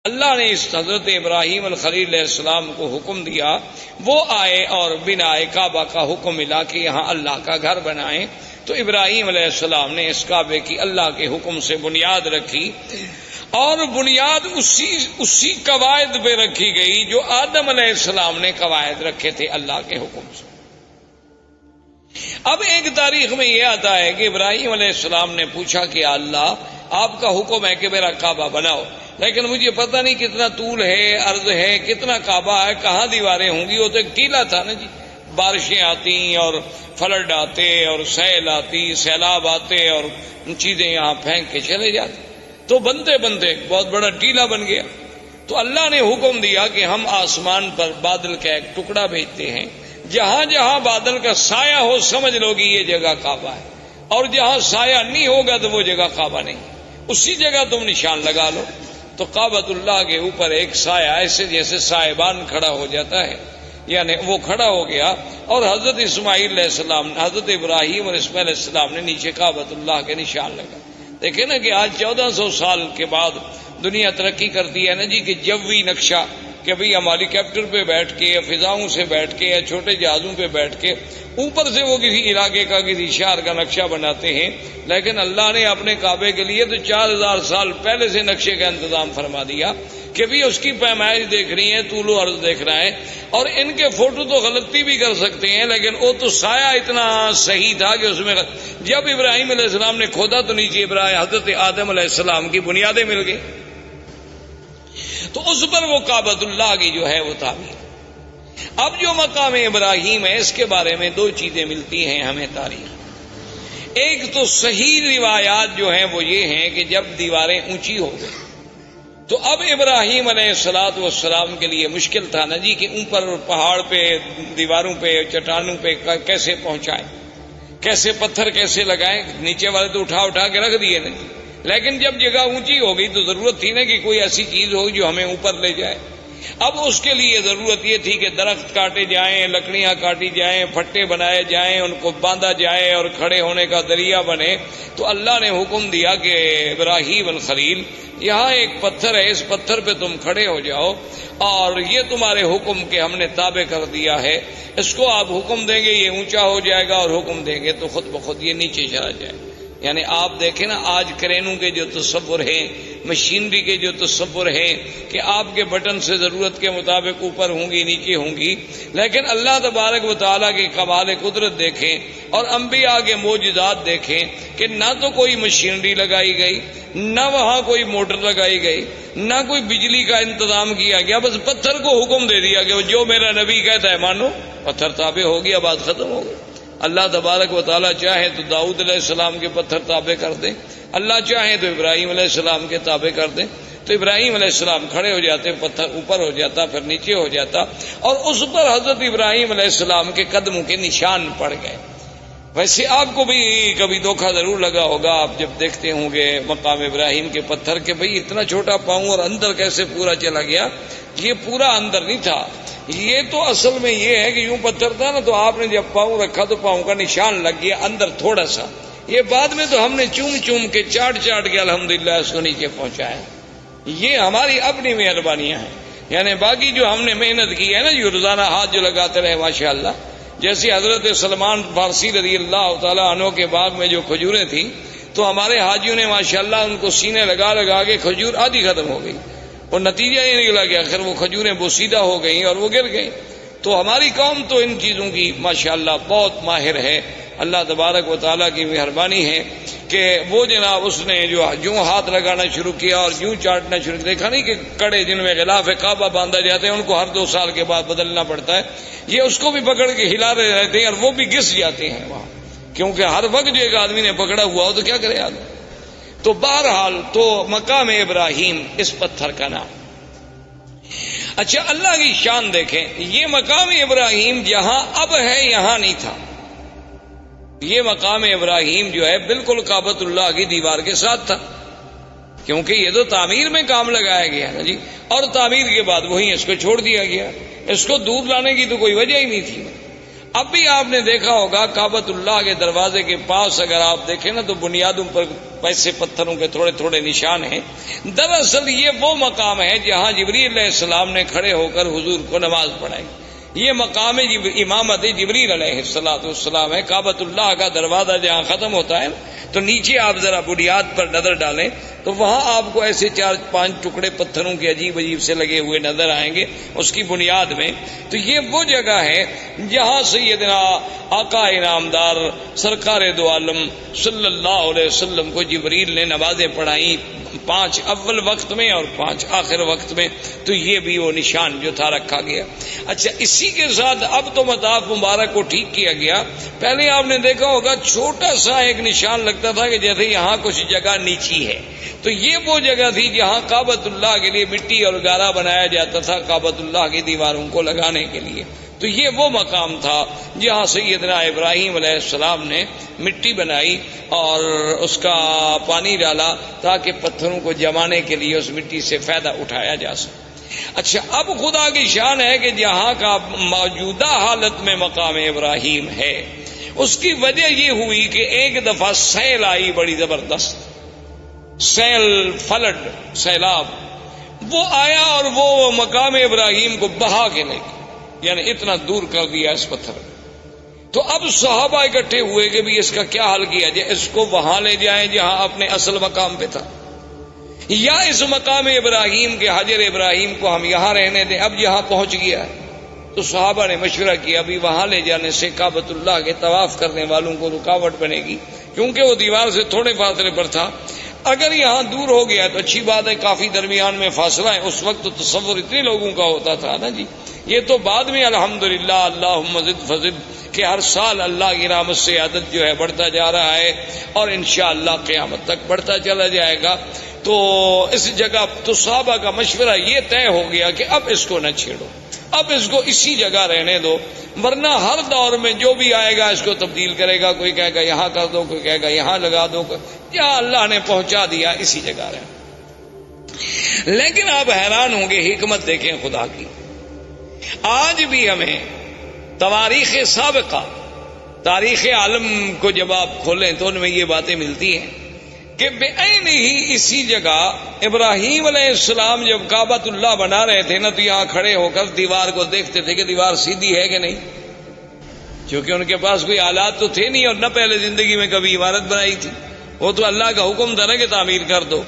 اللہ نے اس حضرت ابراہیم الخلیل علیہ السلام کو حکم دیا، وہ آئے اور بنا کعبہ کا حکم ملا کہ یہاں اللہ کا گھر بنائیں، تو ابراہیم علیہ السلام نے اس کعبے کی اللہ کے حکم سے بنیاد رکھی، اور بنیاد اسی قواعد پہ رکھی گئی جو آدم علیہ السلام نے قواعد رکھے تھے اللہ کے حکم سے۔ اب ایک تاریخ میں یہ آتا ہے کہ ابراہیم علیہ السلام نے پوچھا کہ اللہ آپ کا حکم ہے کہ میرا کعبہ بناؤ، لیکن مجھے پتہ نہیں کتنا طول ہے، عرض ہے، کتنا کعبہ ہے، کہاں دیواریں ہوں گی۔ وہ تو ایک ٹیلا تھا نا جی، بارشیں آتی اور فلڈ آتے اور سیل آتی، سیلاب آتے اور چیزیں یہاں پھینک کے چلے جاتے، تو بنتے بنتے بہت بڑا ٹیلا بن گیا۔ تو اللہ نے حکم دیا کہ ہم آسمان پر بادل کا ایک ٹکڑا بھیجتے ہیں، جہاں جہاں بادل کا سایہ ہو سمجھ لو گی یہ جگہ کعبہ ہے، اور جہاں سایہ نہیں ہوگا تو وہ جگہ کعبہ نہیں، اسی جگہ تم نشان لگا لو۔ تو کعبۃ اللہ کے اوپر ایک سایہ ایسے جیسے سائبان کھڑا ہو جاتا ہے، یعنی وہ کھڑا ہو گیا، اور حضرت اسماعیل علیہ السلام، حضرت ابراہیم اور اسماعیل علیہ السلام نے نیچے کعبۃ اللہ کے نشان لگا۔ دیکھیں نا کہ آج 1400 سال کے بعد دنیا ترقی کرتی ہے نا جی، کہ جوی نقشہ، کہ بھئی ہم ہیلی کاپٹر پہ بیٹھ کے یا فضاؤں سے بیٹھ کے یا چھوٹے جہازوں پہ بیٹھ کے اوپر سے وہ کسی علاقے کا کسی شہر کا نقشہ بناتے ہیں، لیکن اللہ نے اپنے کعبے کے لیے تو 4000 سال پہلے سے نقشے کا انتظام فرما دیا کہ بھی اس کی پیمائش دیکھنی ہے، طول و عرض دیکھنا ہے، اور ان کے فوٹو تو غلطی بھی کر سکتے ہیں، لیکن وہ تو سایہ اتنا صحیح تھا کہ اس میں جب ابراہیم علیہ السلام نے کھودا تو نیچے حضرت آدم علیہ السلام کی بنیادیں مل گئی، تو اس پر وہ کعبۃ اللہ کی جو ہے وہ تعمیر۔ اب جو مقام ابراہیم ہے اس کے بارے میں دو چیزیں ملتی ہیں ہمیں تاریخ۔ ایک تو صحیح روایات جو ہیں وہ یہ ہیں کہ جب دیواریں اونچی ہو گئی تو اب ابراہیم علیہ السلام کے لیے مشکل تھا نا جی کہ اوپر پہاڑ پہ دیواروں پہ چٹانوں پہ کیسے پہنچائیں، کیسے پتھر کیسے لگائیں، نیچے والے تو اٹھا کے رکھ دیے نا، لیکن جب جگہ اونچی ہو گئی تو ضرورت تھی نا کہ کوئی ایسی چیز ہوگی جو ہمیں اوپر لے جائے۔ اب اس کے لیے ضرورت یہ تھی کہ درخت کاٹے جائیں، لکڑیاں کاٹی جائیں، پھٹے بنائے جائیں، ان کو باندھا جائے اور کھڑے ہونے کا ذریعہ بنے۔ تو اللہ نے حکم دیا کہ ابراہیم الخلیل یہاں ایک پتھر ہے، اس پتھر پہ تم کھڑے ہو جاؤ، اور یہ تمہارے حکم کے ہم نے تابع کر دیا ہے، اس کو آپ حکم دیں گے یہ اونچا ہو جائے گا، اور حکم دیں گے تو خود بخود یہ نیچے چلا جائے گا۔ یعنی آپ دیکھیں نا آج کرینوں کے جو تصور ہیں، مشینری کے جو تصور ہیں کہ آپ کے بٹن سے ضرورت کے مطابق اوپر ہوں گی نیچے ہوں گی، لیکن اللہ تبارک و تعالیٰ کی کمال قدرت دیکھیں اور انبیاء کے معجزات دیکھیں کہ نہ تو کوئی مشینری لگائی گئی، نہ وہاں کوئی موٹر لگائی گئی، نہ کوئی بجلی کا انتظام کیا گیا، بس پتھر کو حکم دے دیا کہ جو میرا نبی کہتا ہے مانو، پتھر تابع ہو گیا، بات ختم ہو گئی۔ اللہ تبارک و تعالیٰ چاہے تو داؤد علیہ السلام کے پتھر تابع کر دیں، اللہ چاہے تو ابراہیم علیہ السلام کے تابع کر دیں، تو ابراہیم علیہ السلام کھڑے ہو جاتے، پتھر اوپر ہو جاتا، پھر نیچے ہو جاتا، اور اس پر حضرت ابراہیم علیہ السلام کے قدموں کے نشان پڑ گئے۔ ویسے آپ کو بھی کبھی دھوکہ ضرور لگا ہوگا، آپ جب دیکھتے ہوں گے مقام ابراہیم کے پتھر کے بھئی اتنا چھوٹا پاؤں اور اندر کیسے پورا چلا گیا۔ یہ پورا اندر نہیں تھا، یہ تو اصل میں یہ ہے کہ یوں پتھر تھا نا، تو آپ نے جب پاؤں رکھا تو پاؤں کا نشان لگ گیا اندر تھوڑا سا، یہ بعد میں تو ہم نے چوم کے چاٹ کے الحمدللہ اس کو نیچے پہنچایا۔ یہ ہماری اپنی مہربانیاں ہیں، یعنی باقی جو ہم نے محنت کی ہے نا، جو روزانہ ہاتھ جو لگاتے رہے ماشاءاللہ، جیسے حضرت سلمان فارسی رضی اللہ تعالیٰ عنہ کے باغ میں جو کھجوریں تھیں تو ہمارے حاجیوں نے ماشاءاللہ ان کو سینے لگا کے کھجور آدھی ختم ہو گئی، اور نتیجہ یہ نکلا کہ آخر وہ کھجوریں بوسیدہ ہو گئیں اور وہ گر گئیں۔ تو ہماری قوم تو ان چیزوں کی ماشاءاللہ بہت ماہر ہے، اللہ تبارک و تعالیٰ کی مہربانی ہے کہ وہ جناب اس نے جو ہاتھ لگانا شروع کیا اور یوں چاٹنا شروع کیا، دیکھا نہیں کہ کڑے جن میں غلاف کعبہ باندھا جاتے ہیں ان کو ہر 2 سال کے بعد بدلنا پڑتا ہے، یہ اس کو بھی پکڑ کے ہلا رہے رہتے ہیں اور وہ بھی گس جاتے ہیں وہاں، کیونکہ ہر وقت جو ایک آدمی نے پکڑا ہوا ہو تو کیا کرے آدمی۔ تو بہرحال تو مقام ابراہیم اس پتھر کا نام۔ اچھا اللہ کی شان دیکھیں، یہ مقام ابراہیم جہاں اب ہے یہاں نہیں تھا، یہ مقام ابراہیم جو ہے بالکل کعبۃ اللہ کی دیوار کے ساتھ تھا، کیونکہ یہ تو تعمیر میں کام لگایا گیا نا جی، اور تعمیر کے بعد وہیں اس کو چھوڑ دیا گیا، اس کو دور لانے کی تو کوئی وجہ ہی نہیں تھی۔ اب بھی آپ نے دیکھا ہوگا کعبۃ اللہ کے دروازے کے پاس اگر آپ دیکھیں نا تو بنیادوں پر ویسے پتھروں کے تھوڑے تھوڑے نشان ہیں. دراصل یہ وہ مقام ہے جہاں جبریل علیہ السلام نے کھڑے ہو کر حضور کو نماز پڑھائی. یہ مقام امامت جبریل علیہ السلام ہے. کعبۃ اللہ کا دروازہ جہاں ختم ہوتا ہے تو نیچے آپ ذرا بنیاد پر نظر ڈالیں تو وہاں آپ کو ایسے 4-5 ٹکڑے پتھروں کے عجیب عجیب سے لگے ہوئے نظر آئیں گے اس کی بنیاد میں. تو یہ وہ جگہ ہے جہاں سیدنا آقا انعامدار سرکار دو عالم صلی اللہ علیہ وسلم کو جبریل نے نمازیں پڑھائیں، 5 اول وقت میں اور 5 آخر وقت میں. تو یہ بھی وہ نشان جو تھا رکھا گیا. اچھا، اسی کے ساتھ اب تو مطاف مبارک کو ٹھیک کیا گیا. پہلے آپ نے دیکھا ہوگا چھوٹا سا ایک نشان لگتا تھا کہ جیسے یہاں کچھ جگہ نیچی ہے. تو یہ وہ جگہ تھی جہاں کعبۃ اللہ کے لیے مٹی اور گارا بنایا جاتا تھا کعبۃ اللہ کی دیواروں کو لگانے کے لیے. تو یہ وہ مقام تھا جہاں سیدنا ابراہیم علیہ السلام نے مٹی بنائی اور اس کا پانی ڈالا تاکہ پتھروں کو جمانے کے لیے اس مٹی سے فائدہ اٹھایا جا سکے. اچھا، اب خدا کی شان ہے کہ جہاں کا موجودہ حالت میں مقام ابراہیم ہے اس کی وجہ یہ ہوئی کہ ایک دفعہ سیل آئی بڑی زبردست، سیل، فلڈ، سیلاب، وہ آیا اور وہ مقام ابراہیم کو بہا کے لے گیا، یعنی اتنا دور کر دیا اس پتھر. تو اب صحابہ اکٹھے ہوئے کہ بھی اس کا کیا حل کیا جائے، اس کو وہاں لے جائیں جہاں اپنے اصل مقام پہ تھا، یا اس مقام ابراہیم کے حجر ابراہیم کو ہم یہاں رہنے دیں، اب یہاں پہنچ گیا ہے. تو صحابہ نے مشورہ کیا ابھی وہاں لے جانے سے کعبۃ اللہ کے طواف کرنے والوں کو رکاوٹ بنے گی، کیونکہ وہ دیوار سے تھوڑے فاصلے پر تھا. اگر یہاں دور ہو گیا تو اچھی بات ہے، کافی درمیان میں فاصلہ ہے. اس وقت تو تصور اتنے لوگوں کا ہوتا تھا نا جی. یہ تو بعد میں الحمدللہ اللہم زد فزد کہ ہر سال اللہ کی رحمت سے عدد جو ہے بڑھتا جا رہا ہے اور انشاءاللہ قیامت تک بڑھتا چلا جائے گا. تو اس جگہ تو صحابہ کا مشورہ یہ طے ہو گیا کہ اب اس کو نہ چھیڑو، اب اس کو اسی جگہ رہنے دو، ورنہ ہر دور میں جو بھی آئے گا اس کو تبدیل کرے گا. کوئی کہے گا یہاں کر دو، کوئی کہے گا یہاں لگا دو، یا اللہ نے پہنچا دیا اسی جگہ رہے. لیکن آپ حیران ہوں گے، حکمت دیکھیں خدا کی. آج بھی ہمیں تواریخ سابقہ، تاریخ عالم کو جب آپ کھولیں تو ان میں یہ باتیں ملتی ہیں کہ بے عین ہی اسی جگہ ابراہیم علیہ السلام جب کعبۃ اللہ بنا رہے تھے نا تو یہاں کھڑے ہو کر دیوار کو دیکھتے تھے کہ دیوار سیدھی ہے کہ نہیں، کیونکہ ان کے پاس کوئی آلات تو تھے نہیں اور نہ پہلے زندگی میں کبھی عمارت بنائی تھی. وہ تو اللہ کا حکم تھا نا کہ تعمیر کر دو.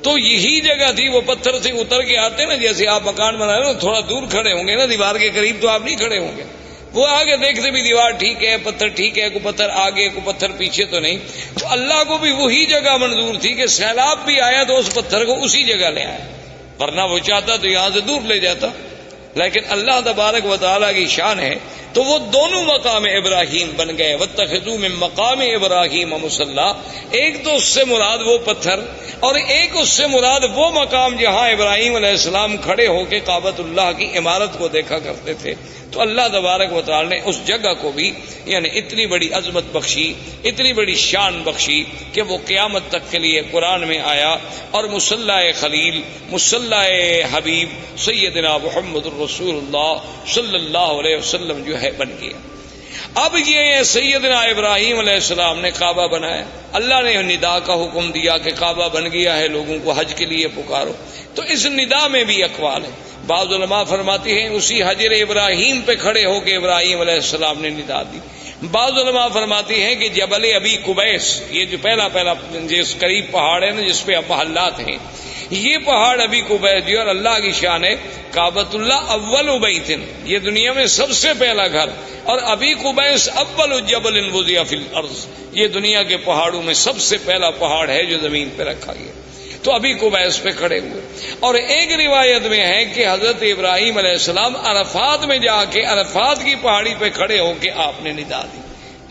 تو یہی جگہ تھی، وہ پتھر سے اتر کے آتے نا، جیسے آپ مکان بنا رہے ہو تھوڑا دور کھڑے ہوں گے نا دیوار کے قریب، تو آپ نہیں کھڑے ہوں گے. وہ آگے دیکھتے بھی دیوار ٹھیک ہے، پتھر ٹھیک ہے، کوئی پتھر آگے کوئی پتھر پیچھے تو نہیں. تو اللہ کو بھی وہی جگہ منظور تھی کہ سیلاب بھی آیا تو اس پتھر کو اسی جگہ لے آیا، ورنہ وہ چاہتا تو یہاں سے دور لے جاتا. لیکن اللہ تبارک و تعالیٰ کی شان ہے تو وہ دونوں مقام ابراہیم بن گئے. واتخذوا من مقام ابراہیم مصلی، ایک تو اس سے مراد وہ پتھر اور ایک اس سے مراد وہ مقام جہاں ابراہیم علیہ السلام کھڑے ہو کے کعبۃ اللہ کی عمارت کو دیکھا کرتے تھے. تو اللہ تبارک و تعالی نے اس جگہ کو بھی یعنی اتنی بڑی عظمت بخشی، اتنی بڑی شان بخشی کہ وہ قیامت تک کے لیے قرآن میں آیا اور مصلی خلیل، مصلی حبیب سیدنا محمد الرسول اللہ صلی اللہ علیہ وسلم جو ہے بن گیا. اب یہ سیدنا ابراہیم علیہ السلام نے کعبہ بنایا، اللہ نے ندا کا حکم دیا کہ کعبہ بن گیا ہے، لوگوں کو حج کے لیے پکارو. تو اس ندا میں بھی اقوال ہیں. بعض علماء فرماتے ہیں اسی حجر ابراہیم پہ کھڑے ہو کے ابراہیم علیہ السلام نے ندا دی. بعض علماء فرماتے ہیں کہ جبل ابی قبیس، یہ جو پہلا جس قریب پہاڑ ہے نا جس پہ اب محلات ہیں، یہ پہاڑ ابی قبیس جی، اور اللہ کی شان ہے کعبۃ اللہ اول بیت، یہ دنیا میں سب سے پہلا گھر، اور ابی قبیس اول جبل وضع فی الارض، یہ دنیا کے پہاڑوں میں سب سے پہلا پہاڑ ہے جو زمین پہ رکھا گیا. تو ابھی قبیس پہ کھڑے ہوئے. اور ایک روایت میں ہے کہ حضرت ابراہیم علیہ السلام عرفات میں جا کے عرفات کی پہاڑی پہ کھڑے ہو کے آپ نے ندا دی.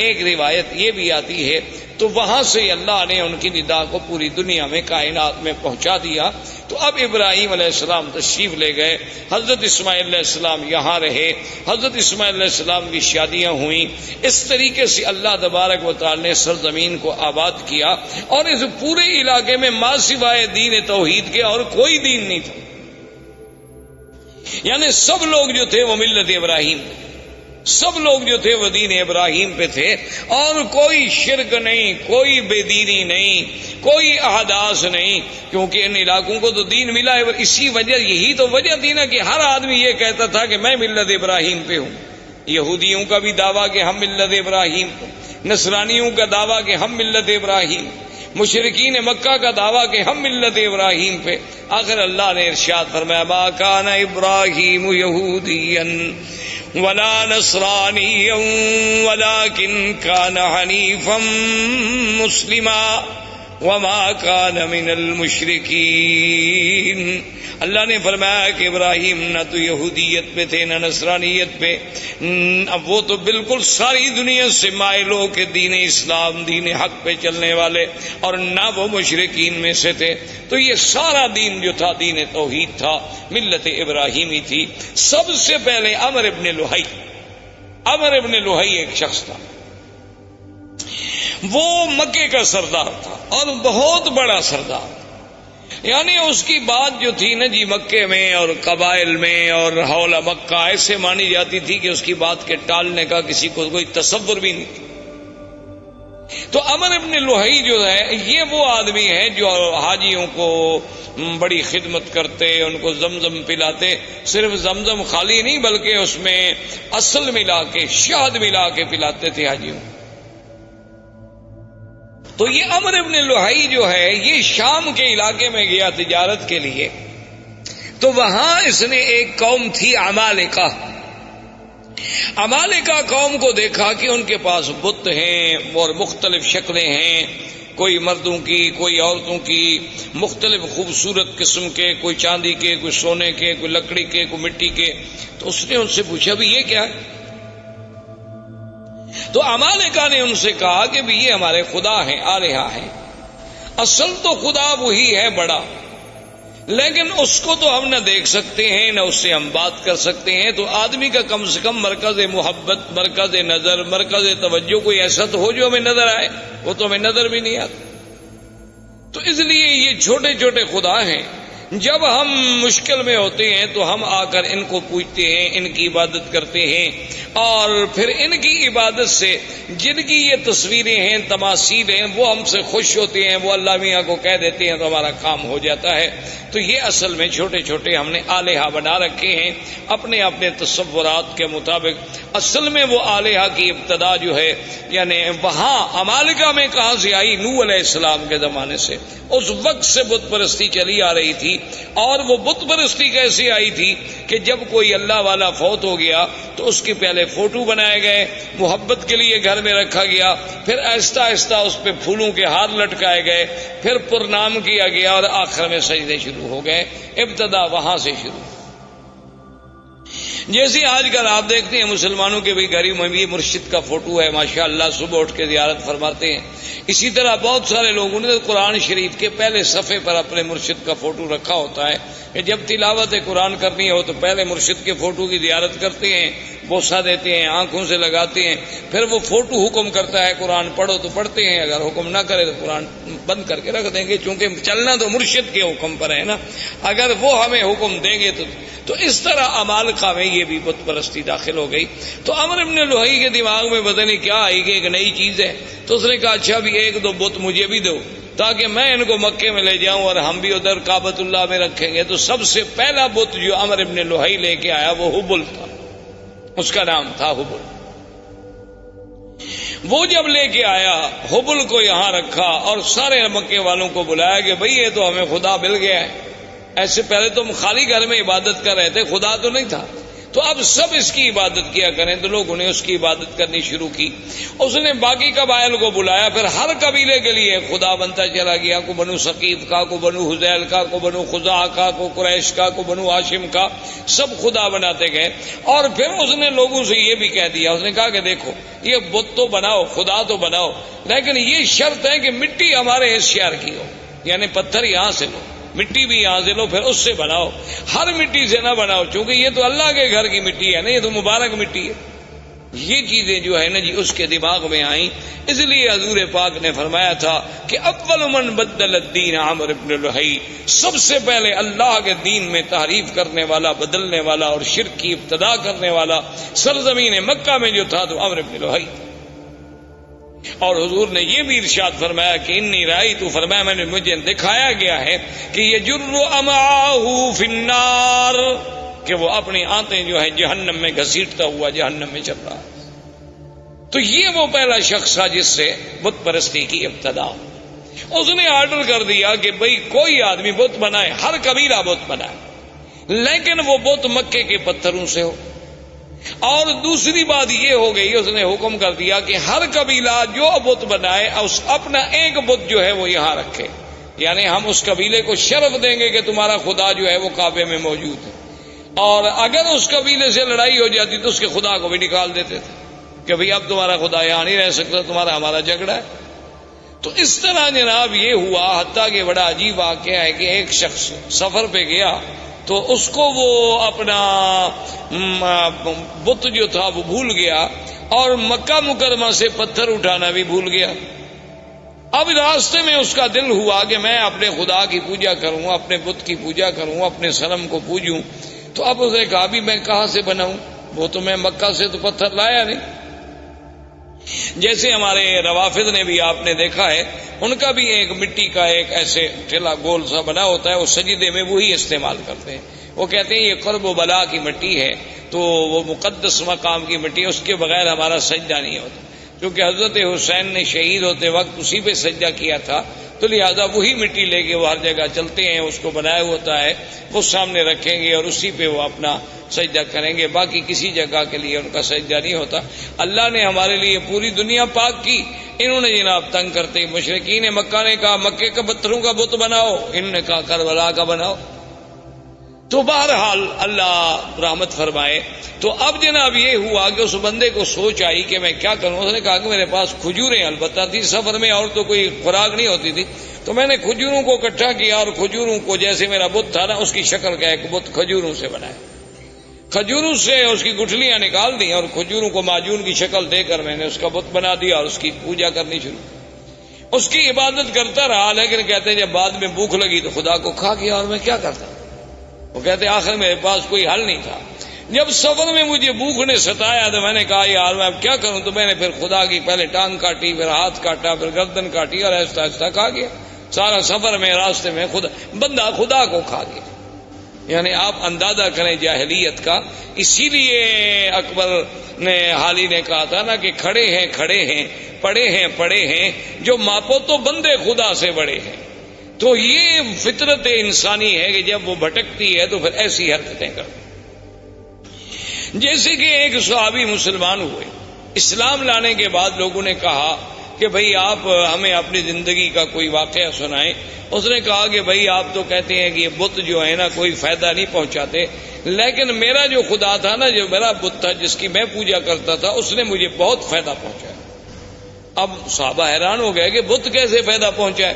ایک روایت یہ بھی آتی ہے. تو وہاں سے اللہ نے ان کی ندا کو پوری دنیا میں کائنات میں پہنچا دیا. تو اب ابراہیم علیہ السلام تشریف لے گئے، حضرت اسماعیل علیہ السلام یہاں رہے، حضرت اسماعیل علیہ السلام کی شادیاں ہوئیں. اس طریقے سے اللہ تبارک و تعالی نے سرزمین کو آباد کیا، اور اس پورے علاقے میں ما سوائے دین توحید کے اور کوئی دین نہیں تھا. یعنی سب لوگ جو تھے وہ ملت ابراہیم، سب لوگ جو تھے وہ دین ابراہیم پہ تھے، اور کوئی شرک نہیں، کوئی بے دینی نہیں، کوئی احداث نہیں، کیونکہ ان علاقوں کو تو دین ملا ہے۔ اسی وجہ، یہی تو وجہ تھی نا کہ ہر آدمی یہ کہتا تھا کہ میں ملت ابراہیم پہ ہوں۔ یہودیوں کا بھی دعویٰ کہ ہم ملت ابراہیم، نصرانیوں کا دعویٰ کہ ہم ملت ابراہیم، مشرکین مکہ کا دعویٰ کہ ہم ملت ابراہیم پہ۔ آخر اللہ نے ارشاد فرمایا ما کان ابراہیم یہودیا ولا نصرانیا ولکن کان حنیفا مسلما وما کان من المشرکین۔ اللہ نے فرمایا کہ ابراہیم نہ تو یہودیت پہ تھے نہ نصرانیت پہ، اب وہ تو بالکل ساری دنیا سے مائل ہو کے دین اسلام، دین حق پہ چلنے والے، اور نہ وہ مشرکین میں سے تھے۔ تو یہ سارا دین جو تھا دین توحید تھا، ملت ابراہیمی تھی۔ سب سے پہلے عمر ابن لوہی ایک شخص تھا، وہ مکے کا سردار تھا اور بہت بڑا سردار، یعنی اس کی بات جو تھی نا جی مکے میں اور قبائل میں اور حول مکہ ایسے مانی جاتی تھی کہ اس کی بات کے ٹالنے کا کسی کو کوئی تصور بھی نہیں تھا۔ تو عمر ابن لوہی جو ہے یہ وہ آدمی ہے جو حاجیوں کو بڑی خدمت کرتے، ان کو زمزم پلاتے، صرف زمزم خالی نہیں بلکہ اس میں اصل ملا کے، شہد ملا کے پلاتے تھے حاجیوں۔ تو یہ عمر ابن لوہی جو ہے یہ شام کے علاقے میں گیا تجارت کے لیے، تو وہاں اس نے ایک قوم تھی عمالقہ قوم کو دیکھا کہ ان کے پاس بت ہیں اور مختلف شکلیں ہیں، کوئی مردوں کی، کوئی عورتوں کی، مختلف خوبصورت قسم کے، کوئی چاندی کے، کوئی سونے کے، کوئی لکڑی کے، کوئی مٹی کے۔ تو اس نے ان سے پوچھا بھی یہ کیا ہے؟ تو عمالقہ نے ان سے کہا کہ بھی یہ ہمارے خدا ہیں، آلہہ ہیں۔ اصل تو خدا وہی ہے بڑا، لیکن اس کو تو ہم نہ دیکھ سکتے ہیں نہ اس سے ہم بات کر سکتے ہیں، تو آدمی کا کم سے کم مرکز محبت، مرکز نظر، مرکز توجہ کوئی ایسا تو ہو جو ہمیں نظر آئے، وہ تو ہمیں نظر بھی نہیں آتا۔ تو اس لیے یہ چھوٹے چھوٹے خدا ہیں، جب ہم مشکل میں ہوتے ہیں تو ہم آ کر ان کو پوجتے ہیں، ان کی عبادت کرتے ہیں، اور پھر ان کی عبادت سے جن کی یہ تصویریں ہیں، تماثیل ہیں، وہ ہم سے خوش ہوتے ہیں، وہ اللہ میاں کو کہہ دیتے ہیں تو ہمارا کام ہو جاتا ہے۔ تو یہ اصل میں چھوٹے چھوٹے ہم نے آلہہ بنا رکھے ہیں اپنے اپنے تصورات کے مطابق۔ اصل میں وہ آلہہ کی ابتدا جو ہے یعنی وہاں عمالقہ میں کہاں سے آئی؟ نوح علیہ السلام کے زمانے سے، اس وقت سے بت پرستی چلی آ رہی تھی۔ اور وہ بت پرستی کیسے آئی تھی کہ جب کوئی اللہ والا فوت ہو گیا تو اس کے پہلے فوٹو بنائے گئے، محبت کے لیے گھر میں رکھا گیا، پھر آہستہ آہستہ اس پہ پھولوں کے ہار لٹکائے گئے، پھر پرنام کیا گیا، اور آخر میں سجدے شروع ہو گئے۔ ابتدا وہاں سے شروع۔ جیسے آج کل آپ دیکھتے ہیں مسلمانوں کے بھی گھر میں بھی مرشد کا فوٹو ہے، ماشاءاللہ صبح اٹھ کے زیارت فرماتے ہیں۔ اسی طرح بہت سارے لوگوں نے قرآن شریف کے پہلے صفحے پر اپنے مرشد کا فوٹو رکھا ہوتا ہے کہ جب تلاوت قرآن کرنی ہو تو پہلے مرشد کے فوٹو کی زیارت کرتے ہیں، بوسہ دیتے ہیں، آنکھوں سے لگاتے ہیں، پھر وہ فوٹو حکم کرتا ہے قرآن پڑھو تو پڑھتے ہیں، اگر حکم نہ کرے تو قرآن بند کر کے رکھ دیں گے، چونکہ چلنا تو مرشد کے حکم پر ہے نا، اگر وہ ہمیں حکم دیں گے تو اس طرح عمالقہ میں یہ بھی بت پرستی داخل ہو گئی۔ تو عمر ابن لوہی کے دماغ میں پتہ نہیں کیا آئی کہ ایک نئی چیز ہے، تو اس نے کہا اچھا بھی ایک دو بت مجھے بھی دو تاکہ میں ان کو مکے میں لے جاؤں اور ہم بھی ادھر کعبۃ اللہ میں رکھیں گے۔ تو سب سے پہلا بت جو عمر ابن لوہی لے کے آیا وہ حبل تھا، اس کا نام تھا حبل۔ وہ جب لے کے آیا حبل کو یہاں رکھا اور سارے مکے والوں کو بلایا کہ بھئی یہ تو ہمیں خدا مل گیا ہے، ایسے پہلے تو ہم خالی گھر میں عبادت کر رہے تھے، خدا تو نہیں تھا، تو اب سب اس کی عبادت کیا کریں۔ تو لوگوں نے اس کی عبادت کرنی شروع کی۔ اس نے باقی قبائل کو بلایا، پھر ہر قبیلے کے لیے خدا بنتا چلا گیا، کو بنو ثقیف کا، کو بنو حذیل کا، کو بنو خزاعہ کا، کو قریش کا، کو بنو ہاشم کا، سب خدا بناتے گئے۔ اور پھر اس نے لوگوں سے یہ بھی کہہ دیا، اس نے کہا کہ دیکھو یہ بت تو بناؤ، خدا تو بناؤ، لیکن یہ شرط ہے کہ مٹی ہمارے اس شہر کی ہو، یعنی پتھر یہاں سے لو، مٹی بھی یہاں سے لو، پھر اس سے بناؤ، ہر مٹی سے نہ بناؤ، چونکہ یہ تو اللہ کے گھر کی مٹی ہے نا، یہ تو مبارک مٹی ہے۔ یہ چیزیں جو ہے نا جی اس کے دماغ میں آئیں. اس لیے حضور پاک نے فرمایا تھا کہ اول من بدل الدین عامر بن لہی، سب سے پہلے اللہ کے دین میں تحریف کرنے والا، بدلنے والا اور شرک کی ابتدا کرنے والا سرزمین مکہ میں جو تھا تو عامر بن لہی. اور حضور نے یہ بھی ارشاد فرمایا کہ انی رأیت، فرمایا میں نے مجھے دکھایا گیا ہے کہ یجر امعاہ فی النار، کہ وہ اپنی آنتیں جو ہے جہنم میں گھسیٹتا ہوا جہنم میں چل رہا ہے. تو یہ وہ پہلا شخص تھا جس سے بت پرستی کی ابتدا. اس نے آرڈر کر دیا کہ بھئی کوئی آدمی بت بنائے، ہر قبیلہ بت بنائے، لیکن وہ بت مکے کے پتھروں سے ہو. اور دوسری بات یہ ہو گئی، اس نے حکم کر دیا کہ ہر قبیلہ جو بت بنائے اس اپنا ایک بت جو ہے وہ یہاں رکھے، یعنی ہم اس قبیلے کو شرف دیں گے کہ تمہارا خدا جو ہے وہ کعبے میں موجود ہے. اور اگر اس قبیلے سے لڑائی ہو جاتی تو اس کے خدا کو بھی نکال دیتے تھے کہ بھئی اب تمہارا خدا یہاں نہیں رہ سکتا، تمہارا ہمارا جھگڑا ہے. تو اس طرح جناب یہ ہوا، حتیٰ کہ بڑا عجیب واقعہ ہے کہ ایک شخص سفر پہ گیا تو اس کو وہ اپنا بت جو تھا وہ بھول گیا اور مکہ مکرمہ سے پتھر اٹھانا بھی بھول گیا. اب راستے میں اس کا دل ہوا کہ میں اپنے خدا کی پوجا کروں، اپنے بت کی پوجا کروں، اپنے صنم کو پوجوں. تو اب اس نے کہا بھی میں کہاں سے بناؤں، وہ تو میں مکہ سے تو پتھر لایا نہیں. جیسے ہمارے روافض نے بھی آپ نے دیکھا ہے، ان کا بھی ایک مٹی کا ایک ایسے ٹھیلا گول سا بنا ہوتا ہے، وہ سجدے میں وہی استعمال کرتے ہیں. وہ کہتے ہیں یہ قرب و بلا کی مٹی ہے، تو وہ مقدس مقام کی مٹی ہے، اس کے بغیر ہمارا سجدہ نہیں ہوتا. کیونکہ حضرت حسین نے شہید ہوتے وقت اسی پہ سجدہ کیا تھا، تو لہذا وہی مٹی لے کے وہ ہر جگہ چلتے ہیں، اس کو بنایا ہوتا ہے، وہ سامنے رکھیں گے اور اسی پہ وہ اپنا سجدہ کریں گے، باقی کسی جگہ کے لیے ان کا سجدہ نہیں ہوتا. اللہ نے ہمارے لیے پوری دنیا پاک کی، انہوں نے جناب تنگ کرتے مشرکین مکہ نے کہا مکے کے پتھروں کا بت بناؤ، انہوں نے کہا کربلا کا بناؤ. تو بہرحال اللہ رحمت فرمائے. تو اب جناب یہ ہوا کہ اس بندے کو سوچ آئی کہ میں کیا کروں. اس نے کہا کہ میرے پاس کھجوریں البتہ تھی سفر میں، اور تو کوئی خوراک نہیں ہوتی تھی، تو میں نے کھجوروں کو اکٹھا کیا اور کھجوروں کو جیسے میرا بت تھا نا اس کی شکل کا ایک بت کھجوروں سے بنایا. کھجوروں سے اس کی گٹھلیاں نکال دی اور کھجوروں کو معجون کی شکل دے کر میں نے اس کا بت بنا دیا اور اس کی پوجا کرنی شروع. اس کی عبادت کرتا رہا، لیکن کہتے ہیں جب بعد میں بھوک لگی تو خدا کو کھا گیا اور میں کیا کرتا. وہ کہتے آخر میرے پاس کوئی حل نہیں تھا. جب سفر میں مجھے بھوک نے ستایا تو میں نے کہا یار میں اب کیا کروں. تو میں نے پھر خدا کی پہلے ٹانگ کاٹی، پھر ہاتھ کاٹا، پھر گردن کاٹی اور آہستہ آہستہ کھا گیا. سارا سفر میں راستے میں بندہ خدا کو کھا گیا. یعنی آپ اندازہ کریں جاہلیت کا. اسی لیے اکبر نے حالی نے کہا تھا نا کہ کھڑے ہیں کھڑے ہیں، پڑے ہیں پڑے ہیں، جو ماپو تو بندے خدا سے بڑے ہیں. تو یہ فطرت انسانی ہے کہ جب وہ بھٹکتی ہے تو پھر ایسی حرکتیں کرتی. جیسے کہ ایک صحابی مسلمان ہوئے، اسلام لانے کے بعد لوگوں نے کہا کہ بھئی آپ ہمیں اپنی زندگی کا کوئی واقعہ سنائیں. اس نے کہا کہ بھئی آپ تو کہتے ہیں کہ یہ بت جو ہے نا کوئی فائدہ نہیں پہنچاتے، لیکن میرا جو خدا تھا نا، جو میرا بت تھا جس کی میں پوجا کرتا تھا، اس نے مجھے بہت فائدہ پہنچایا. اب صحابہ حیران ہو گئے کہ بت کیسے فائدہ پہنچائے.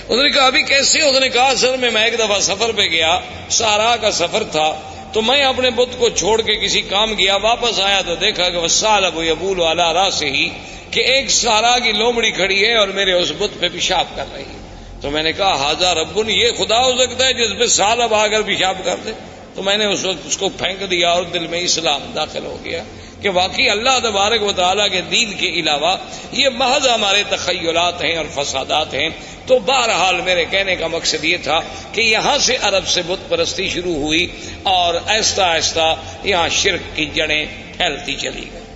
اس نے کہا ابھی کیسے. اس نے کہا سر میں ایک دفعہ سفر پہ گیا، صحرا کا سفر تھا، تو میں اپنے بت کو چھوڑ کے کسی کام گیا، واپس آیا تو دیکھا کہ وَالثَّعْلَبُ يَبُولُ عَلَىٰ رَأْسِهِ، کہ ایک صحرا کی لومڑی کھڑی ہے اور میرے اس بت پہ پیشاب کر رہی ہے. تو میں نے کہا ھذا رب، یہ خدا ہو سکتا ہے جس پہ ثعلب آ کر پیشاب کر دے. تو میں نے اس وقت اس کو پھینک دیا اور دل میں اسلام داخل ہو گیا کہ واقعی اللہ تبارک و تعالیٰ کے دین کے علاوہ یہ محض ہمارے تخیلات ہیں اور فسادات ہیں. تو بہرحال میرے کہنے کا مقصد یہ تھا کہ یہاں سے عرب سے بت پرستی شروع ہوئی اور آہستہ آہستہ یہاں شرک کی جڑیں پھیلتی چلی گئی.